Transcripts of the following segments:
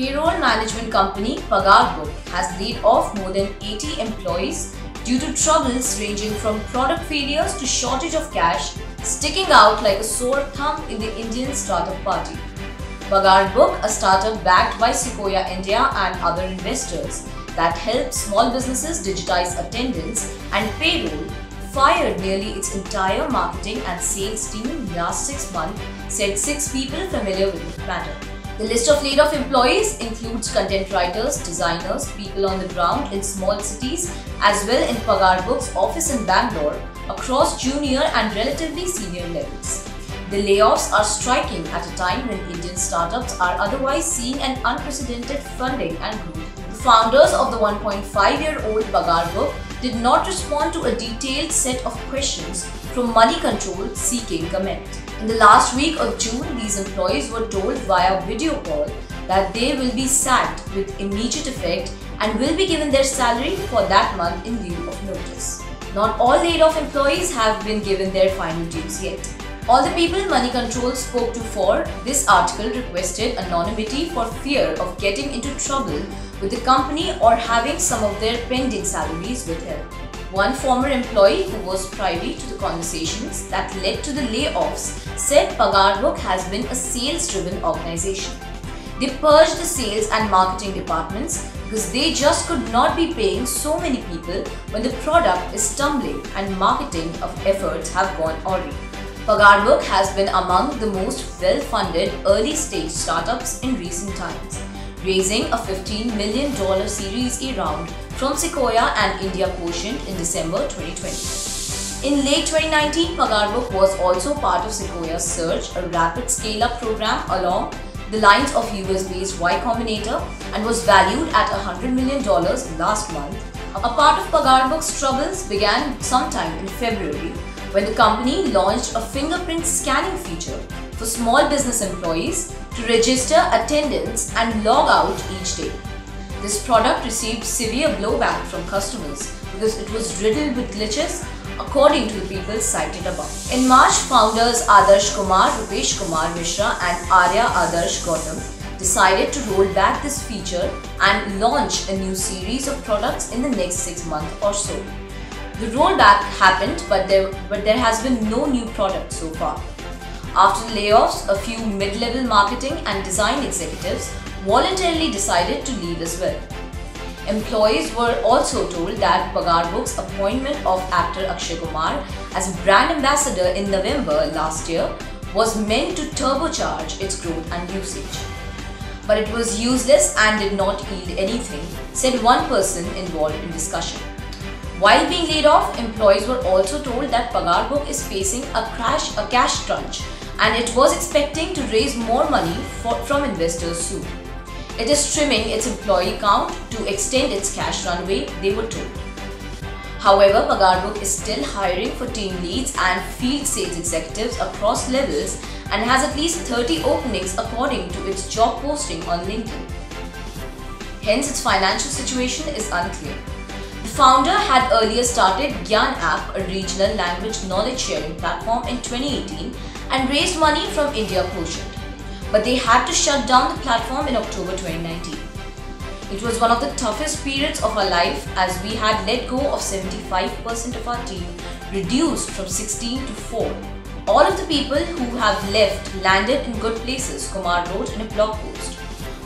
Payroll management company PagarBook has laid off more than 80 employees due to troubles ranging from product failures to shortage of cash, sticking out like a sore thumb in the Indian startup party. PagarBook, a startup backed by Sequoia India and other investors that helps small businesses digitize attendance and payroll, fired nearly its entire marketing and sales team in last 6 months, said 6 people familiar with the matter. The list of laid-off employees includes content writers, designers, people on the ground in small cities, as well in PagarBook's office in Bangalore, across junior and relatively senior levels. The layoffs are striking at a time when Indian startups are otherwise seeing an unprecedented funding and growth. The founders of the 1.5-year-old PagarBook did not respond to a detailed set of questions from Moneycontrol seeking comment. In the last week of June, these employees were told via video call that they will be sacked with immediate effect and will be given their salary for that month in lieu of notice. Not all laid-off employees have been given their final dues yet. All the people Moneycontrol spoke to for this article requested anonymity for fear of getting into trouble with the company or having some of their pending salaries withheld. One former employee who was privy to the conversations that led to the layoffs said PagarBook has been a sales-driven organization. They purged the sales and marketing departments because they just could not be paying so many people when the product is stumbling and marketing efforts have gone awry. PagarBook has been among the most well-funded early-stage startups in recent times, raising a $15 million Series A round from Sequoia and India Quotient in December 2020. In late 2019, PagarBook was also part of Sequoia's Surge, a rapid scale-up program along the lines of US-based Y Combinator, and was valued at $100 million last month. A part of PagarBook's troubles began sometime in February when the company launched a fingerprint scanning feature for small business employees to register attendance and log out each day. This product received severe blowback from customers because it was riddled with glitches, according to the people cited above. In March, founders Adarsh Kumar, Rupesh Kumar Mishra and Arya Adarsh Gautam decided to roll back this feature and launch a new series of products in the next 6 months or so. The rollback happened, but there has been no new product so far. After the layoffs, a few mid-level marketing and design executives voluntarily decided to leave as well. Employees were also told that PagarBook's appointment of actor Akshay Kumar as brand ambassador in November last year was meant to turbocharge its growth and usage. But it was useless and did not yield anything, said one person involved in discussion. While being laid off, employees were also told that PagarBook is facing a cash crunch and it was expecting to raise more money from investors soon. It is trimming its employee count to extend its cash runway, they were told. However, PagarBook is still hiring for team leads and field sales executives across levels and has at least 30 openings according to its job posting on LinkedIn. Hence, its financial situation is unclear. The founder had earlier started Gyan App, a regional language knowledge sharing platform, in 2018 and raised money from India Quotient. But they had to shut down the platform in October 2019. It was one of the toughest periods of our life as we had let go of 75% of our team, reduced from 16 to 4. All of the people who have left landed in good places, Kumar wrote in a blog post.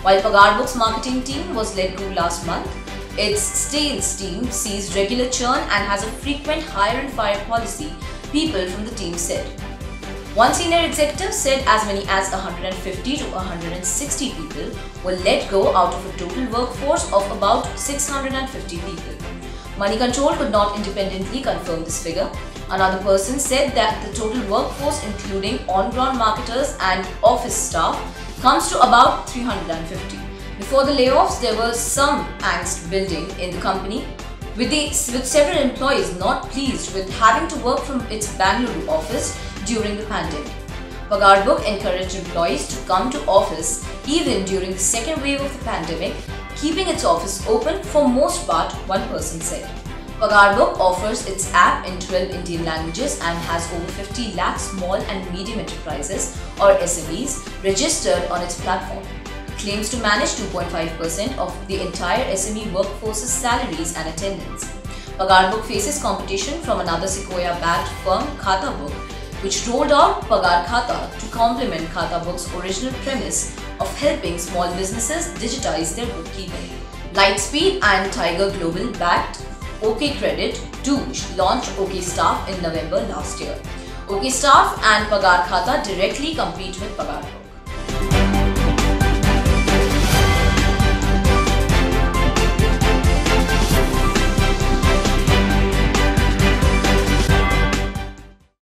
While PagarBook's marketing team was let go last month, its sales team sees regular churn and has a frequent hire and fire policy, people from the team said. One senior executive said as many as 150 to 160 people were let go out of a total workforce of about 650 people. Moneycontrol could not independently confirm this figure. Another person said that the total workforce, including on-ground marketers and office staff, comes to about 350. Before the layoffs, there was some angst building in the company, with several employees not pleased with having to work from its Bangalore office during the pandemic. PagarBook encouraged employees to come to office even during the second wave of the pandemic, keeping its office open for most part, one person said. PagarBook offers its app in 12 Indian languages and has over 50 lakh small and medium enterprises or SMEs registered on its platform. claims to manage 2.5% of the entire SME workforce's salaries and attendance. PagarBook faces competition from another Sequoia-backed firm, KhataBook, which rolled out Pagar Khata to complement KhataBook's original premise of helping small businesses digitize their bookkeeping. Lightspeed and Tiger Global-backed OK Credit too launched OK Staff in November last year. OK Staff and Pagar Khata directly compete with PagarBook.